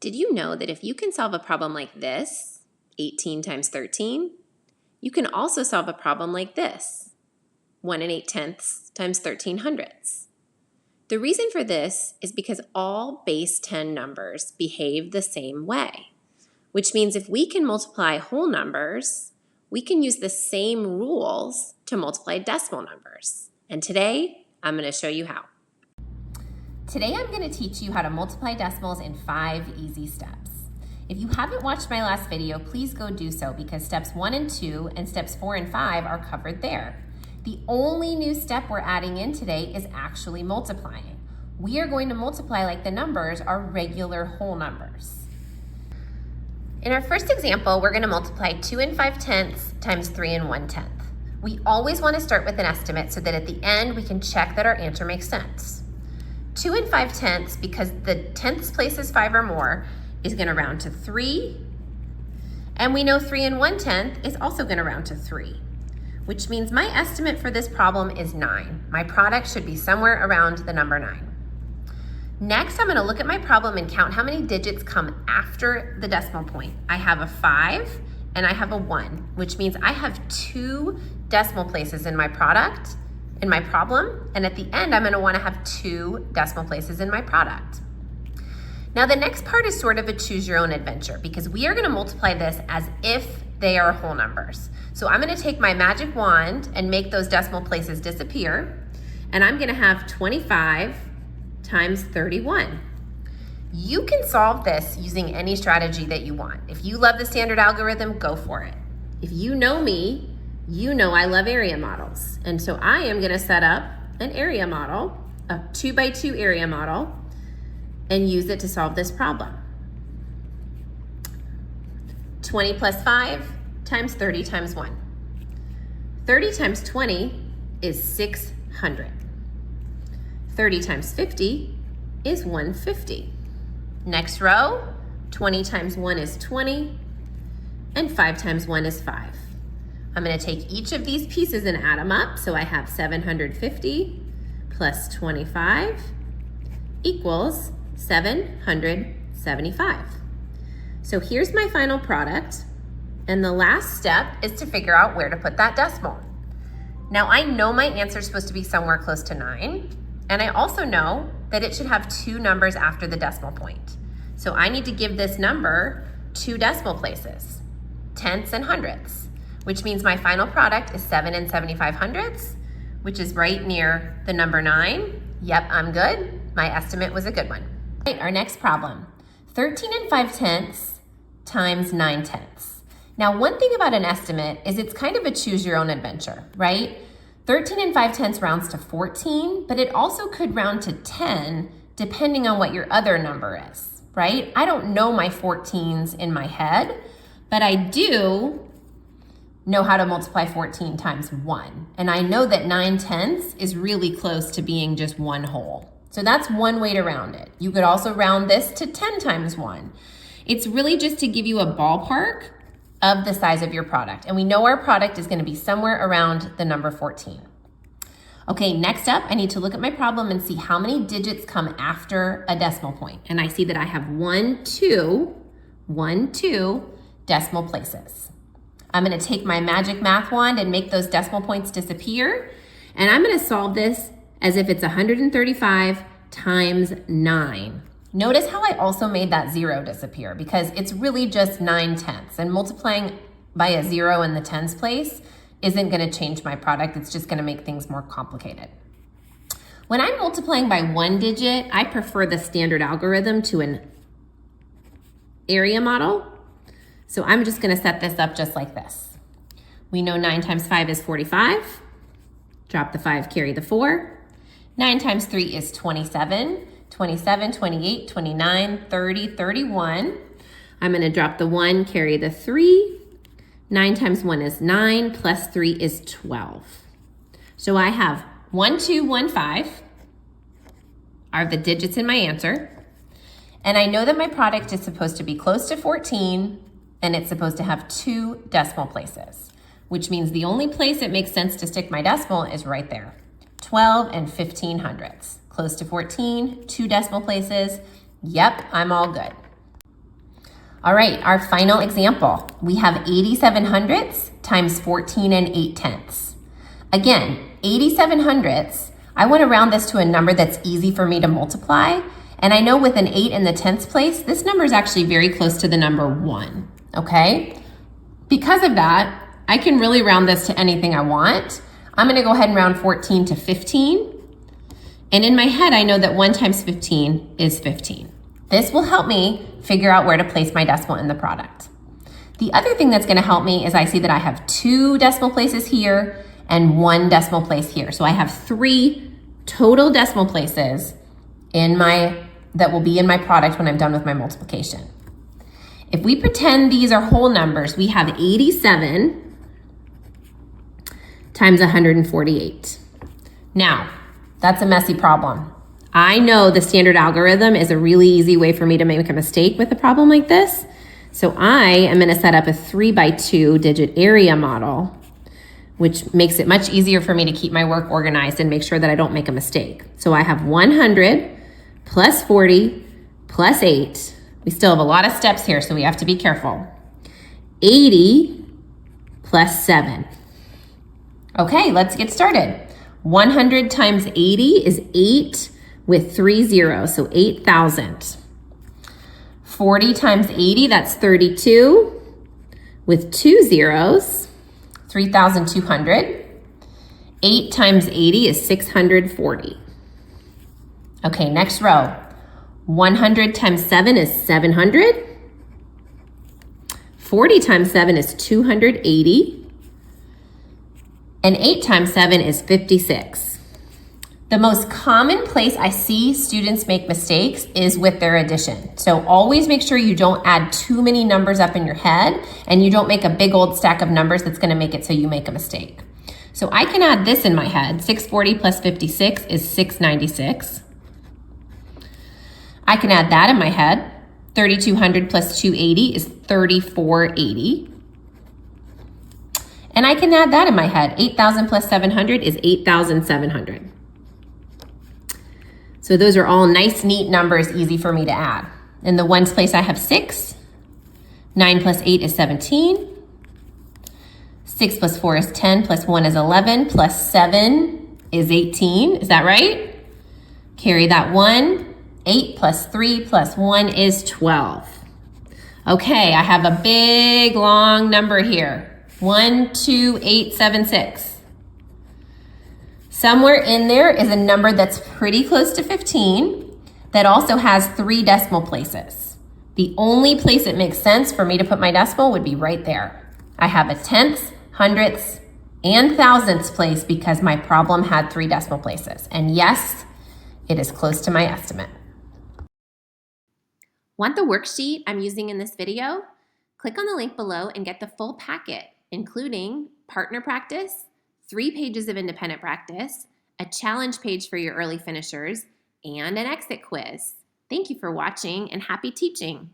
Did you know that if you can solve a problem like this, 18 times 13, you can also solve a problem like this, 1 8/10 times 13 hundredths? The reason for this is because all base 10 numbers behave the same way, which means if we can multiply whole numbers, we can use the same rules to multiply decimal numbers. And today, I'm going to show you how. Today, I'm going to teach you how to multiply decimals in 5 easy steps. If you haven't watched my last video, please go do so because steps 1 and 2 and steps 4 and 5 are covered there. The only new step we're adding in today is actually multiplying. We are going to multiply like the numbers are regular whole numbers. In our first example, we're going to multiply 2 5/10 times 3 1/10. We always want to start with an estimate so that at the end we can check that our answer makes sense. 2 5/10, because the tenths places 5 or more, is going to round to 3. And we know 3 1/10 is also going to round to 3, which means my estimate for this problem is 9. My product should be somewhere around the number 9. Next, I'm going to look at my problem and count how many digits come after the decimal point. I have a 5 and I have a 1, which means I have 2 decimal places in my product, in my problem, and at the end, I'm going to want to have 2 decimal places in my product. Now, the next part is sort of a choose your own adventure because we are going to multiply this as if they are whole numbers. So I'm going to take my magic wand and make those decimal places disappear, and I'm going to have 25 times 31. You can solve this using any strategy that you want. If you love the standard algorithm, go for it. If you know me, you know I love area models. And so I am going to set up an area model, a 2x2 area model, and use it to solve this problem. 20 plus 5 times 30 times 1. 30 times 20 is 600. 30 times 50 is 150. Next row, 20 times 1 is 20, and 5 times 1 is 5. I'm going to take each of these pieces and add them up. So I have 750 plus 25 equals 775. So here's my final product. And the last step is to figure out where to put that decimal. Now I know my answer is supposed to be somewhere close to 9. And I also know that it should have 2 numbers after the decimal point. So I need to give this number 2 decimal places, tenths and hundredths, which means my final product is 7 75 hundredths, which is right near the number 9. Yep, I'm good. My estimate was a good one. Right, our next problem, 13 5/10 times 9/10. Now, one thing about an estimate is it's kind of a choose your own adventure, right? 13 5/10 rounds to 14, but it also could round to 10 depending on what your other number is, right? I don't know my 14s in my head, but I do know how to multiply 14 times 1. And I know that 9/10 is really close to being just one whole. So that's one way to round it. You could also round this to 10 times 1. It's really just to give you a ballpark of the size of your product. And we know our product is going to be somewhere around the number 14. Okay, next up, I need to look at my problem and see how many digits come after a decimal point. And I see that I have 1, 2 decimal places. I'm going to take my magic math wand and make those decimal points disappear. And I'm going to solve this as if it's 135 times 9. Notice how I also made that 0 disappear because it's really just 9/10. And multiplying by a 0 in the tens place isn't going to change my product. It's just going to make things more complicated. When I'm multiplying by 1 digit, I prefer the standard algorithm to an area model. So I'm just going to set this up just like this. We know 9 times 5 is 45. Drop the 5, carry the 4. 9 times 3 is 27. 27, 28, 29, 30, 31. I'm going to drop the 1, carry the 3. 9 times 1 is 9, plus 3 is 12. So I have 1, 2, 1, 5 are the digits in my answer. And I know that my product is supposed to be close to 14, and it's supposed to have 2 decimal places, which means the only place it makes sense to stick my decimal is right there. 12 and 15 hundredths. Close to 14, 2 decimal places. Yep, I'm all good. All right, our final example. We have 87 hundredths times 14 and 8 tenths. Again, 87 hundredths, I want to round this to a number that's easy for me to multiply. And I know with an 8 in the tenths place, this number is actually very close to the number 1, okay? Because of that, I can really round this to anything I want. I'm going to go ahead and round 14 to 15. And in my head, I know that 1 times 15 is 15. This will help me figure out where to place my decimal in the product. The other thing that's going to help me is I see that I have 2 decimal places here and 1 decimal place here. So I have 3 total decimal places that will be in my product when I'm done with my multiplication. If we pretend these are whole numbers, we have 87 times 148. Now, that's a messy problem. I know the standard algorithm is a really easy way for me to make a mistake with a problem like this. So I am going to set up a 3x2 digit area model, which makes it much easier for me to keep my work organized and make sure that I don't make a mistake. So I have 100 plus 40 plus 8. We still have a lot of steps here, so we have to be careful. 80 plus 7. Okay, let's get started. 100 times 80 is 8 with 3 zeros, so 8,000. 40 times 80, that's 32 with 2 zeros, 3,200. 8 times 80 is 640. Okay, next row. 100 times 7 is 700. 40 times 7 is 280. And 8 times 7 is 56. The most common place I see students make mistakes is with their addition. So always make sure you don't add too many numbers up in your head and you don't make a big old stack of numbers that's gonna make it so you make a mistake. So I can add this in my head. 640 plus 56 is 696. I can add that in my head. 3,200 plus 280 is 3,480. And I can add that in my head. 8,000 plus 700 is 8,700. So those are all nice, neat numbers, easy for me to add. In the ones place I have 6. 9 plus 8 is 17. 6 plus 4 is 10, plus 1 is 11, plus 7 is 18. Is that right? Carry that 1. 8 plus 3 plus 1 is 12. Okay, I have a big, long number here. 12876. Somewhere in there is a number that's pretty close to 15 that also has 3 decimal places. The only place it makes sense for me to put my decimal would be right there. I have a tenths, hundredths, and thousandths place because my problem had 3 decimal places. And yes, it is close to my estimate. Want the worksheet I'm using in this video? Click on the link below and get the full packet, including partner practice, 3 pages of independent practice, a challenge page for your early finishers, and an exit quiz. Thank you for watching and happy teaching.